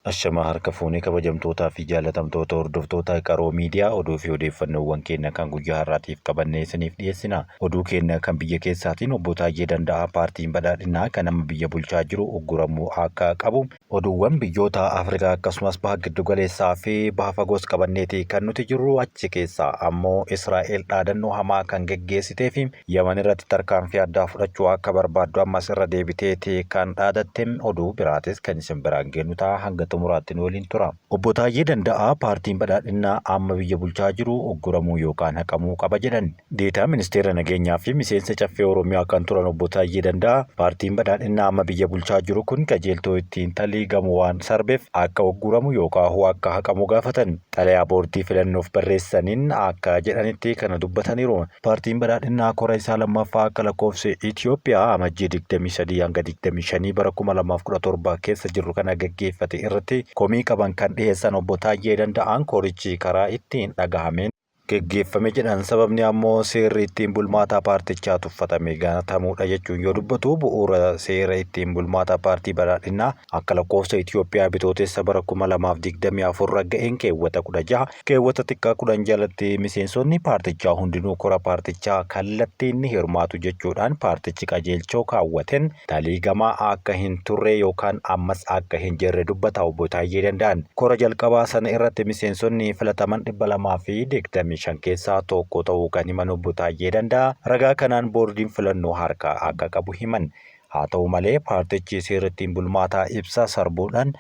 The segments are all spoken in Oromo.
Ashama harka fuunee kabajamtootaa fi jaalatamtoota hordoftoota qaroo miidiyaa oduu fi odeeffannoowwan keenya kan guyyaa har'aatiif qabannee isiniif dhiyeessina. Oduu keenya kan biyya keessaatiin obbo Taayyee Danda'aa paartiin badhaadhinaa kan amma biyya bulchaa jiru ugguramuu akka qabu oduuwwan biyyoota Afrikaa akkasumas baha giddu galeessaa fi baha fagoos qabanneeti kan nuti jirru. Achi keessaa ammoo Israa'el dhaadannoo hamaa kan geggeessitee fi Yaman irratti tarkaanfii addaa fudhachuu akka barbaaddu ammas irra deebiteeti kan dhaadatte. Oduu biraatis kan isin biraan geenu ta'a. Hanga xumuraattiin waliin tura. Obbo Taayyee Danda'aa paartiin badhaadhinaa amma biyya bulchaa jiru ugguramuu yookaan haqamuu qaba jedhan. Deetaa ministeera nageenyaa fi miseensa caffee Oromiyaa kan turan obbo Taayyee Danda'aa paartiin badhaadhinaa amma biyya bulchaa jiru kun qajeeltoo ittiin taliigamu waan sarbeef akka ugguramu yookaan akka haqamu gaafatan. Xalayaa boordii filannoof barreessaniin akka jedhanitti kana dubbataniiru. Paartiin badhaadhinaa kora isaa lammaffaa akka lakkoofsa Itoophiyaa amajjii 23 hanga 25 bara 2017 keessa jiru kana gaggeeffate irratti komii qaban kan dhiyeessan obbo Taayyee Danda'aan korichi karaa ittiin dhagahameen geggeeffame jedhan. Sababni ammoo seerri ittiin bulmaataa paartichaa tuffatame gatamuudha jechuun yoo dubbatu bu'uura seera ittiin bulmaataa paartii badhaadhinaa akka lakkoofsa Itoophiyaa bitootessa bara 2024 ragga'een keewwata 16 keewwata xiqqaa 10 jalatti miseensonni paartichaa hundinuu kora paartichaa kallattiin ni hirmaatu jechuudhaan paartichi qajeelchoo kaawwateen taliigamaa akka hin turre yookaan ammas akka hin jirre dubbata obbo Taayyee Danda'aan. Kora jalqabaa sana irratti miseensonni filataman 225 keessaa tokko ta'uu kan himan obbo Taayyee Danda'aa ragaa kanaan boordiin filannoo harkaa akka qabu himan. Haa ta'u malee paartichi seera ittiin bulmaataa ibsa sarbuudhaan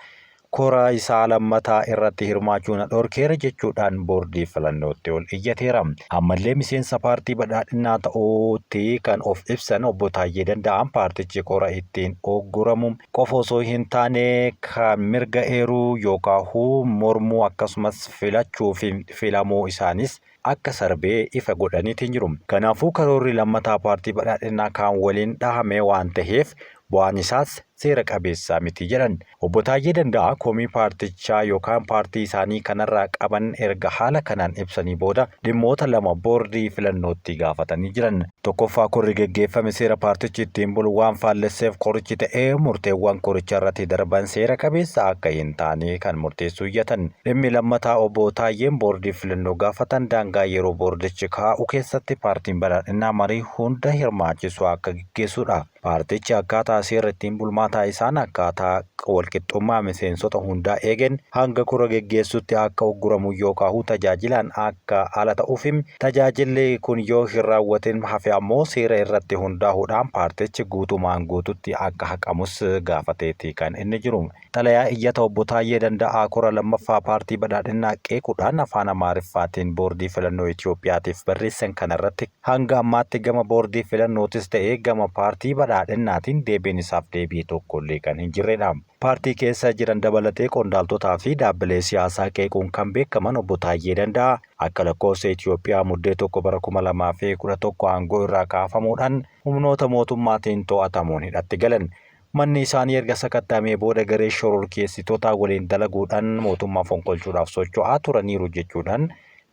kora isaa lammataa irratti hirmaachuun dhorkeera jechuudhaan boordii filannootti ol iyyateera. Ammallee miseensa paartii badhaadhinaa ta'uutti kan of ibsan obbo Taayyee Danda'aan paartichi kora ittiin ugguramu qofa osoo hin taane kan mirga eeruu yookaan mormuu akkasumas filachuu fi filamuu isaanis akka sarbee ifa godhaniitiin jiru. Kanaafuu karoorri lammataa paartii badhaadhinaa kan waliin dhahame waan ta'eef bu'aan isaas seera qabeessaa miti jedhan. Obbo Taayyee Danda'aa komii paartichaa yookaan paartii isaanii kanarraa qaban erga haala kanaan ibsanii booda dhimmoota lama boordii filannootti gaafatanii jiran. Tokkoffaa korri geggeeffame seera paartichi ittiin bulu waan faallesseef korichi ta'ee murteewwan koricha irratti darban seera qabeessa akka hin taane kan murteessuu iyyatan. Dhimmi lammataa obbo Taayyeen boordii filannoo gaafatan daangaa yeroo boordichi kaa'u keessatti paartiin badhaadhinaa marii hunda hirmaachisu akka gaggeessudha. Paartichi akkaataa seera ittiin bulmaataa isaan akkaataa walqixxummaa miseensota hundaa eegen hanga kora geggeessutti akka ugguramu yookaan tajaajilaan akka ala ta'uuf tajaajilli kun yoo hin raawwatin hafe ammoo seera irratti hundaa'uudhaan paartichi guutumaan guututti akka haqamus gaafateeti kan inni jiru. Xalayaa iyyata obbo Taayyee Danda'aa kora lammaffaa paartii badhaadhinaa qeequudhaan afaan Amaariffaatiin boordii filannoo Itoophiyaatiif barreessan kanarratti hanga ammaatti gama boordii filannootis ta'ee gama paartii badhaadhinnaatiin deebiin isaaf deebii tokkollee kan hin jirredha. Paartii keessa jiran dabalatee qondaaltotaa fi dhaabbilee siyaasaa qeequun kan beekaman obbo Taayyee Danda'aa akka lakkoofsa Itoophiyaa muddee 1 bara 2011 aangoo irraa kaafamuudhaan humnoota mootummaatiin to'atamuun hidhatti galan. Manni isaanii erga sakatta'amee booda garee shororkeessitootaa waliin dalaguudhaan mootummaa fonqolchuudhaaf socho'aa turaniiru jechuudhaan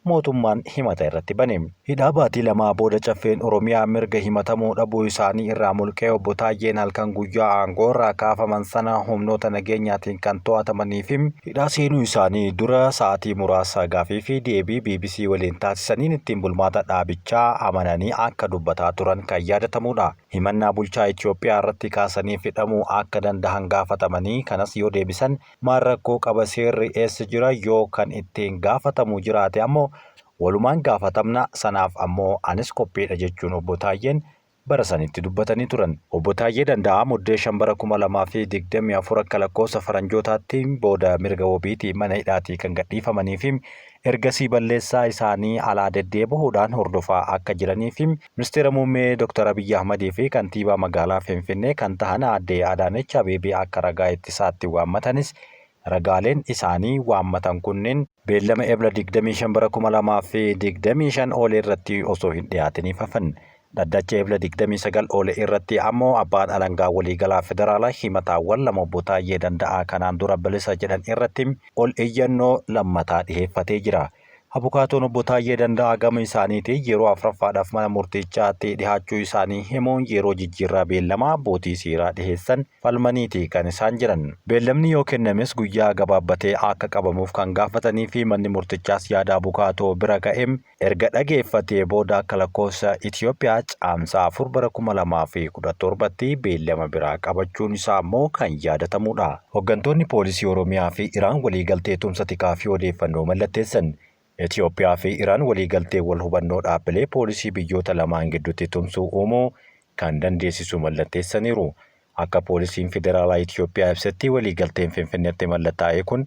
mootummaan himata irratti bane. Hidhaa baatii lamaa booda caffeen Oromiyaa mirga himatamuu dhabuu isaanii irraa mulqee obbo Taayyeen halkan guyyaa aangoo irraa kaafaman sana humnoota nageenyaatiin kan to'atamanii fi hidhaa seenuu isaanii dura sa'aatii muraasa gaafii fi deebii BBC waliin taasisaniin ittiin bulmaata dhaabichaa amananii akka dubbataa turan kan yaadatamudha. Himannaa bulchaa Itoophiyaa irratti kaasanii hidhamuu akka danda'an gaafatamanii kanas yoo deebisan maal rakkoo qaba seerri eessa jira yoo kan ittiin gaafatamu jiraate ammoo walumaan gaafatamna sanaaf ammoo anis qophiidha jechuun obbo Taayyeen bara sanitti dubbatanii turan. Obbo Taayyee Danda'aa muddee 5 bara 2024 akka lakkoofsa faranjootaatti booda mirga wabiitii mana hidhaatii kan gadhiifamanii fi ergasii balleessaa isaanii alaa deddeebi'uudhaan hordofaa akka jiranii fi ministeera muummee Dr. Abiyyi Ahmadii fi kantiibaa magaalaa Finfinnee kan ta'an aadde Adaanech Abeebee akka ragaa ittisaatti waammatanis ragaaleen isaanii waammatan kunneen beellama Ebla 25 bara 2025 oolee irratti osoo hin dhiyaatiniif hafan. Dhaddacha Ebla 29 oolee irratti ammoo abbaan alangaa waliigalaa federaalaa himataawwan lama obbo Taayyee Danda'aa kanaan dura bilisa jedhan irratti ol iyyannoo lammataa dhiheeffatee jira. Abukaatoon obbo Taayyee Danda'aa gama isaaniitiin yeroo afuraffaadhaaf mana murtichaatti dhihaachuu isaanii himuun yeroo jijjiirraa beellamaa abbootii seeraa dhiheessan falmaniiti kan isaan jiran. Beellamni yoo kennames guyyaa gabaabbatee akka qabamuuf kan gaafatanii fi manni murtichaas yaada abukaatoo bira ga'eem erga dhageeffatee booda akka lakkoofsa Itoophiyaa caamsaa 4 bara 2017tti beellama biraa qabachuun isaa immoo kan yaadatamudha. Hooggantoonni poolisii Oromiyaa fi Iraan waliigaltee tumsa tikaa fi odeeffannoo mallatteessan. Itoophiyaa fi Iraan waliigaltee wal hubannoo dhaabbilee poolisii biyyoota lamaan gidduutti tumsuu uumuu kan dandeessisu mallatteessaniiru. Akka poolisiin federaalaa Itoophiyaa ibsetti waliigalteen Finfinneetti mallattaa'e kun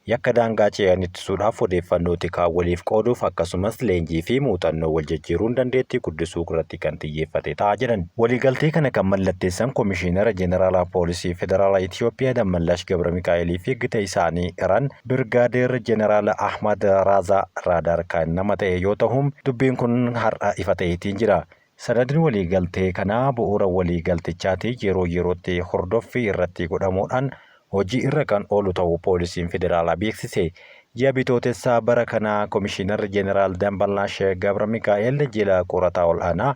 yakka daangaa ce'an ittisuudhaaf odeeffannoo tikaa waliif qooduuf akkasumas leenjii fi muuxannoo wal jijjiiruun dandeettii guddisuu irratti kan xiyyeeffate ta'a jedhan. Waliigaltee kana kan mallatteessan Komishiinara Jeneraalaa Poolisii Federaalaa Itoophiyaa Dammallaash Gabra Mikaa'elii fi gita isaanii Iraan Birgaadeer Jeneraal Ahmad Raazaa Raadaar kan nama ta'e yoo ta'u dubbiin kun har'a ifa ta'eetiin jira. Sanadni waliigaltee kanaa bu'uura waliigaltichaati yeroo yerootti hordoffii irratti godhamuudhaan hojii irra kan oolu ta'uu poolisiin federaalaa beeksise. Ji'a bitootessaa bara kanaa Komishiinarri Jeneraal Dammallaash Gabra Mikaa'el jila qorataa ol'aanaa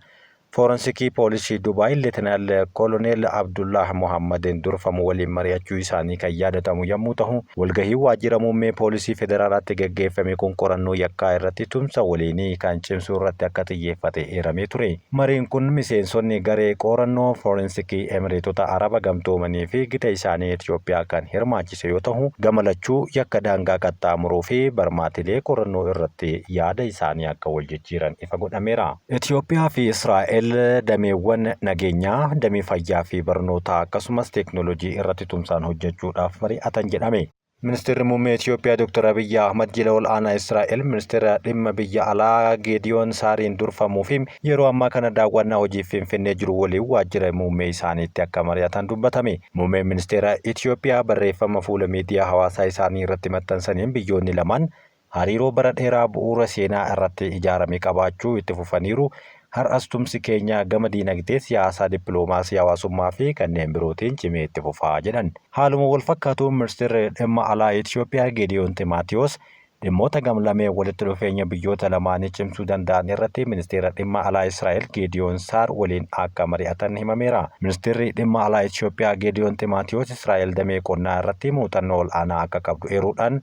Forensikii poolisii Dubaay Leetinaal Koloneel Abdullah Mohammadin durfamu waliin mari'achuu isaanii kan yaadatamu yommuu ta'u, walgahii waajjira muummee poolisii federaalaatti gaggeeffame kun qorannoo yakkaa irratti tumsa waliinii kan cimsuu irratti akka xiyyeeffate eeramee ture. Mariin kun miseensonni garee qorannoo Forensikii Emireetota Araba Gamtoomanii fi gita isaanii Itoophiyaa kan hirmaachise yoo ta'u, gamalachuu yakka daangaa qaxxaamuruu fi barmaatilee qorannoo irratti yaada isaanii akka wal jijjiiran ifa godhameera. Itoophiyaa fi Israa'el dameewwan nageenyaa, damee fayyaa fi barnootaa akkasumas teeknooloojii irratti tumsaan hojjechuudhaaf mari'atan jedhame. Ministeerri muummee Itoophiyaa Dr. Abiyyi Ahmad jila ol'aanaa Israa'el ministeera dhimma biyya alaa Geediyoon Saariin durfamuu fi yeroo ammaa kana daawwannaa hojiif Finfinnee jiru waliin waajjira muummee isaaniitti akka mari'atan dubbatame. Muummeen ministeera Itoophiyaa barreeffama fuula miidiyaa hawaasaa isaanii irratti maxxansaniin biyyoonni lamaan hariiroo bara dheeraa bu'uura seenaa irratti ijaarame qabaachuu itti fufaniiru. Har'as tumsi keenya gama diinagdee, siyaasaa, dippiloomaasii, hawaasummaa fi kanneen birootiin cimee itti fufaa jedhan. Haaluma wal fakkaatuun ministeerri dhimma alaa Itoophiyaa Geediyoon Ximaatiyos dhimmoota gamlamee walitti dhufeenya biyyoota lamaanii cimsuu danda'an irratti ministeera dhimma alaa Israa'el Geediyoon Saar waliin akka mari'atan himameera. Ministeerri dhimma alaa Itoophiyaa Geediyoon Ximaatiyos Israa'el damee qonnaa irratti muuxannoo ol'aanaa akka qabdu eeruudhaan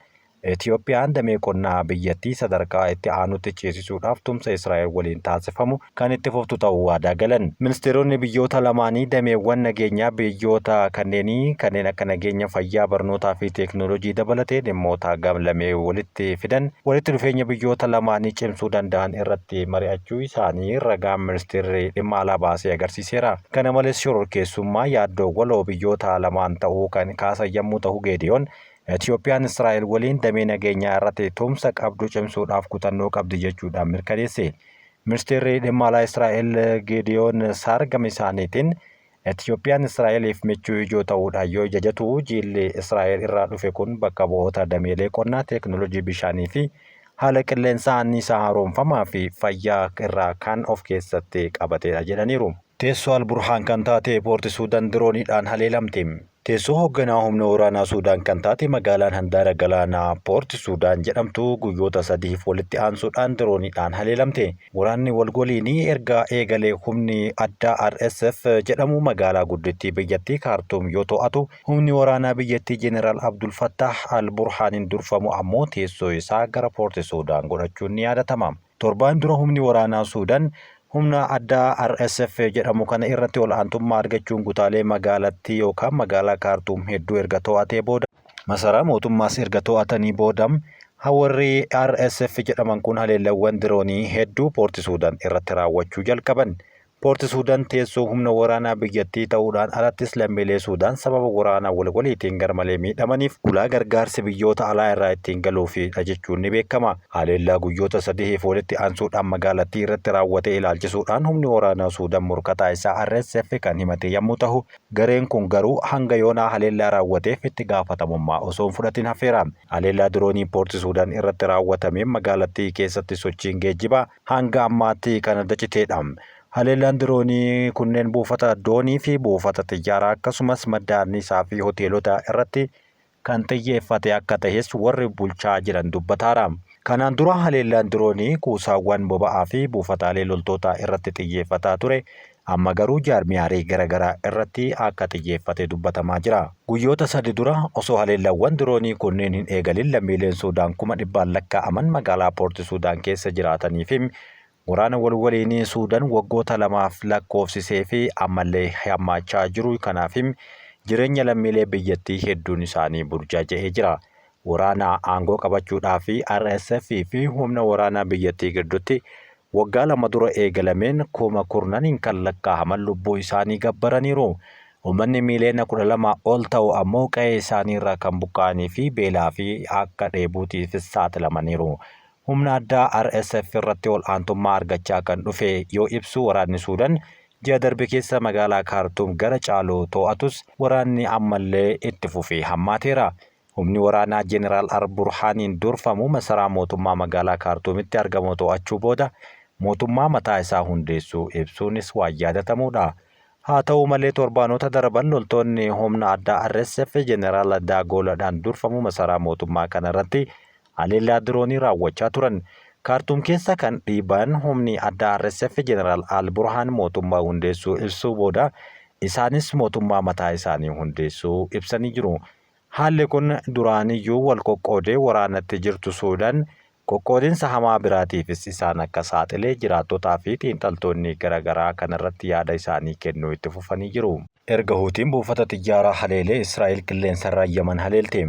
Itoophiyaan damee qonnaa biyyattii sadarkaa itti aanutti ceesisuudhaaf tumsa Israa'el waliin taasifamu kan itti fuftu ta'uu waadaa galan. Ministeeronni biyyoota lamaanii dameewwan nageenyaa biyyoota kanneen akka nageenya fayyaa, barnootaa fi teeknooloojii dabalatee dhimmoota gamlamee walitti fidan walitti dhufeenya biyyoota lamaanii cimsuu danda'an irratti mari'achuu isaanii ragaan ministeerri dhimma alaa baasee agarsiiseera. Kana malees shororkeessummaa yaaddoo waloo biyyoota lamaan ta'uu kan kaasan yommuu ta'u Geediyoon Itoophiyaan Israa'el waliin damee nageenyaa irratti tumsa qabdu cimsuudhaaf kutannoo qabdi jechuudhaan mirkaneesse. Ministeerri dhimma alaa Israa'el Geediyoon Saar gama isaaniitiin Itoophiyaan Israa'eliif michuu ijoo ta'uudhaan yoo jajatu jilli Israa'el irraa dhufe kun bakka bu'oota dameelee qonnaa, teeknooloojii bishaanii fi haala qilleensaa anniisaa haaromfamaa fi fayyaa irraa kan of keessatti qabatedha jedhaniiru. Teessoo Alburhaan kan taate Poorti Suudaan dirooniidhaan haleelamte. Teessoo hoogganaa humna waraanaa Suudaan kan taate magaalaan handaara galaanaa Poorti Suudaan jedhamtu guyyoota 3 walitti aansuudhaan dirooniidhaan haleelamte. Waraanni walgoliinii erga eegalee humni addaa RSF jedhamu magaalaa guddittii biyyattii Kaartuum yoo to'atu, humni waraanaa biyyattii Jeneraal Abdul Fattah Al-Burhaaniin durfamu ammoo teessoo isaa gara Poorti Suudaan godhachuun ni yaadatama. Torbaan dura humni waraanaa Suudaan humna addaa RSF jedhamu kana irratti ol'aantummaa argachuun kutaalee magaalattii yookaan magaalaa Kaartuum hedduu erga to'atee booda masaraa mootummaas erga to'atanii booda warri RSF jedhaman kun haleellawwan diroonii hedduu Poorti Suudaan irratti raawwachuu jalqaban. Poorti Suudaan teessoo humna waraanaa biyyattii ta'uudhaan alattis lammiilee Suudaan sababa waraanaa walgoliitiin garmalee miidhamaniif ulaa gargaarsi biyyoota alaa irraa ittiin galuufidha jechuun ni beekama. Haleellaa guyyoota 3 walitti aansuudhaan magaalattii irratti raawwate ilaalchisuudhaan humni waraanaa Suudaan morkataa isaa RSF kan himate yommuu ta'u, gareen kun garuu hanga yoonaa haleellaa raawwateef itti gaafatamummaa osoo hin fudhatin hafeera. Haleellaa diroonii Poorti Suudaan irratti raawwatameen magaalattii keessatti sochiin geejjibaa hanga ammaatti kan adda citeedha. Haleellaan diroonii kunneen buufata doonii fi buufata xiyyaaraa akkasumas madda anniisaa fi hoteelota irratti kan xiyyeeffate akka ta'es warri bulchaa jiran dubbataara. Kanaan dura haleellaan diroonii kuusaawwan boba'aa fi buufataalee loltootaa irratti xiyyeeffataa ture. Amma garuu jaarmiyaalee garaagaraa irratti akka xiyyeeffate dubbatamaa jira. Guyyoota 3 dura osoo haleellaawwan diroonii kunneen hin eegalin lammiileen Suudaan 100,000 lakkaa'aman magaalaa Poorti Suudaan keessa jiraatanii fi waraana waliinii Suudaan waggoota 2 lakkoofsisee fi ammallee hammaachaa jiru. Kanaaf jireenya lammiilee biyyattii hedduun isaanii burjaaja'ee jira. Waraana aangoo qabachuudhaaf RSF fi humna waraanaa biyyattii gidduutti waggaa 2 dura eegalameen kuma kurnaniin kan lakkaa'aman lubbuu isaanii gabbaraniiru. Uummanni miiliyoona 12 ol ta'u ammoo qe'ee isaaniirraa kan buqqa'anii fi beelaa fi akka dheebuutiif saaxilamaniiru. Humna addaa RSF irratti ol aantummaa argachaa kan dhufe yoo ibsu waraanni Suudaan ji'a darbe keessa magaalaa Kaartuum gara caaluu to'atus waraanni ammallee itti fufee hammaateera. Humni waraanaa Jeneraal Al-Burhaaniin durfamu masaraa mootummaa magaalaa Kaartuumitti argamu to'achuu booda mootummaa mataa isaa hundeessuu ibsuunis waan yaadatamuudha. Haa ta'u malee torbaanota darban loltoonni humna addaa RSF Jeneraal Dagooladhaan durfamu masaraa mootummaa kanarratti haleellaa diroonii raawwachaa turan. Kaartuum keessa kan dhiiban humni addaa RSF Jeneraal Al-Burhaan mootummaa hundeessuu ibsuu booda isaanis mootummaa mataa isaanii hundeessuu ibsanii jiru. Haalli kun duraaniyyuu wal qoqqoodee waraanatti jirtu Suudaan qoqqoodinsa hamaa biraatiifis isaan akka saaxilee jiraattotaa fi xiinxaltoonni garaagaraa kanarratti yaada isaanii kennuu itti fufanii jiru. Erga Huutiin buufata xiyyaaraa haleelee Israa'el qilleensarraa Yaman haleelte.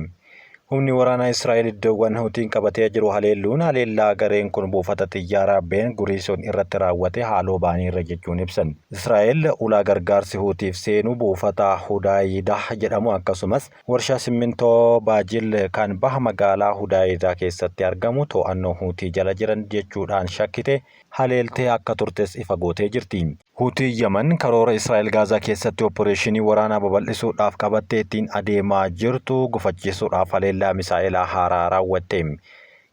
Humni waraanaa Israa'el iddoowwan Huutiin qabatee jiru haleelluun haleellaa gareen kun buufata xiyyaaraa Ben Guriizoon irratti raawwate haaloo baaniirra jechuun ibsan. Israa'el ulaa gargaarsi Huutiif seenu buufata Hudaayidaa jedhamu akkasumas warshaa simmintoo Baajil kan baha magaalaa Hudaayidaa keessatti argamu to'annoo Huutii jala jiran jechuudhaan shakkite haleeltee akka turtes ifa gootee jirti. Huutii Yaman karoora Israa'el Gaazaa keessatti opereeshinii waraanaa babal'isuudhaaf qabattee ittiin adeemaa jirtu gufachiisuudhaaf haleellaa misaa'ilaa haaraa raawwatte.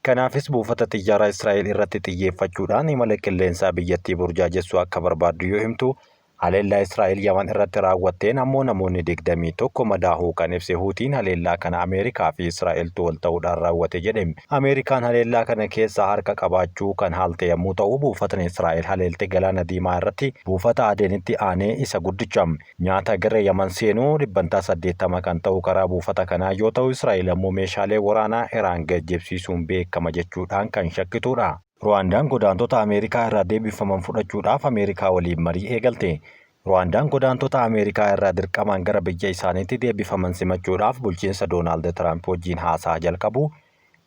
Kanaafis buufata xiyyaaraa Israa'el irratti xiyyeeffachuudhaan imala qilleensaa biyyattii burjaajessuu akka barbaaddu yoo himtu, haleellaa Israa'el Yaman irratti raawwatteen ammoo namoonni 21 madaahuu kan ibse Huutiin haleellaa kana Ameerikaa fi Israa'eltu wal ta'uudhaan raawwate jedhe. Ameerikaan haleellaa kana keessa harka qabaachuu kan haalte yommuu ta'u, buufatni Israa'el haleelte galaana diimaa irratti buufata Adeenitti aanee isa guddicha. Nyaata gara Yaman seenuu 80% kan ta'u karaa buufata kanaa yoo ta'u, Israa'el ammoo meeshaalee waraanaa Iraan geejjibsiisuun beekama jechuudhaan kan shakkituudha. Ruwaandaan godaantota Ameerikaa irraa deebifaman fudhachuudhaaf Ameerikaa waliin marii eegalte. Ruwaandaan godaantota Ameerikaa irraa dirqamaan gara biyya isaaniitti deebifaman simachuudhaaf bulchiinsa Doonaald Tiraamp wajjin haasaa jalqabu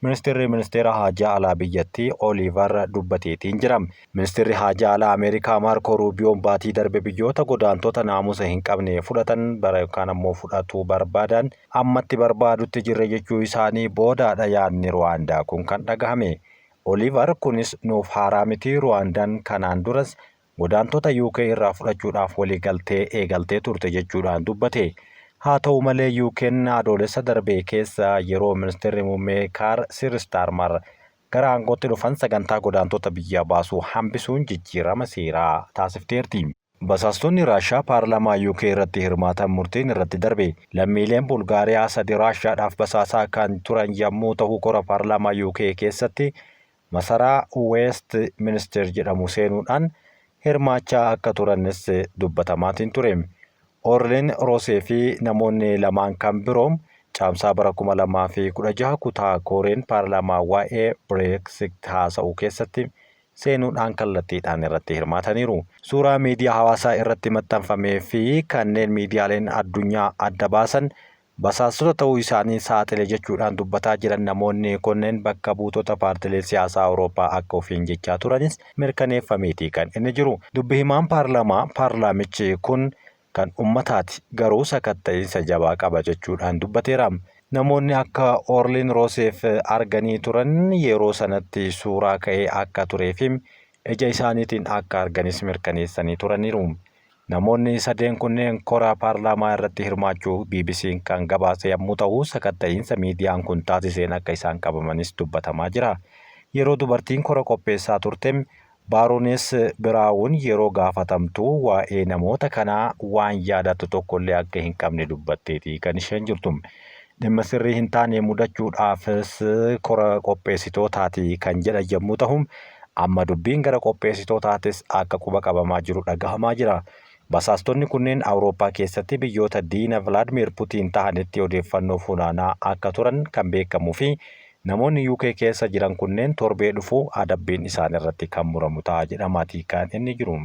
ministeera haajaa alaa biyyattii Oliiver dubbateetiin jira. Ministeerri haajaa alaa Ameerikaa Maarko Ruubiyoon baatii darbe biyyoota godaantota naamusa hin qabne fudhatan bara yookaan ammoo fudhatuu barbaadan ammatti barbaadutti jirre jechuu isaanii boodaadha yaadni Ruwaandaa kun kan dhagahame. Oliiver kunis nuuf haaraa miti. Ruwaandaan kanaan duras godaantota UK irraa fudhachuudhaaf waliigaltee eegaltee turte jechuudhaan dubbate. Haa ta'u malee UK'n adoolessa darbee keessa yeroo ministeerri muummee Keir Starmer gara aangootti dhufan sagantaa godaantota biyya baasuu hambisuun jijjiirama seeraa taasifteerti. Basaastonni Raashaa paarlaamaa UK irratti hirmaatan murtiin irratti darbe. Lammiileen Bulgaariyaa 3 Raashaadhaaf basaasaa kan turan yommuu ta'u, kora paarlaamaa UK keessatti masaraa West Minister jedhamu seenuudhaan hirmaachaa akka turanis dubbatamaatiin ture. Orleen Roosee fi namoonni lamaan kan biroo caamsaa bara 2016 kutaa koreen paarlaamaa waa'ee Brexit haasa'u keessatti seenuudhaan kallattiidhaan irratti hirmaataniiru. Suuraa miidiyaa hawaasaa irratti maxxanfamee fi kanneen miidiyaaleen addunyaa adda baasan basaastota ta'uu isaanii saaxile jechuudhaan dubbataa jiran namoonni kunneen bakka buutota paartilee siyaasaa Awurooppaa akka ofiin jechaa turanis mirkaneeffameetii kan inni jiru. Dubbi himaan paarlaamichi kun kan ummataati garuu sakatta'iinsa jabaa qaba jechuudhaan dubbateera. Namoonni akka Orleen Rooseef arganii turan yeroo sanatti suuraa ka'ee akka turee fi ija isaaniitiin akka arganis mirkaneessanii turaniiru. Namoonni 3 kunneen kora paarlaamaa irratti hirmaachuu BBC'n kan gabaase yommuu ta'u, sakatta'iinsa miidiyaan kun taasiseen akka isaan qabamanis dubbatamaa jira. Yeroo dubartiin kora qopheessaa turte Baarones Biraawun yeroo gaafatamtu waa'ee namoota kanaa waan yaadattu tokkollee akka hin qabne dubbatteetii kan isheen jirtu. dhimma sirrii hin taane mudachuudhaafis kora qopheessitootaati kan jedhan yommuu ta'u, amma dubbiin gara qopheessitootaatis akka quba qabamaa jiru dhagahamaa jira. Basaastonni kunneen Awurooppaa keessatti biyyoota diina Vilaadimir Puutiin ta'anitti odeeffannoo funaanaa akka turan kan beekamuu fi namoonni UK keessa jiran kunneen torbee dhufu adabbiin isaan irratti kan muramu ta'a jedhamaati kan inni jiru.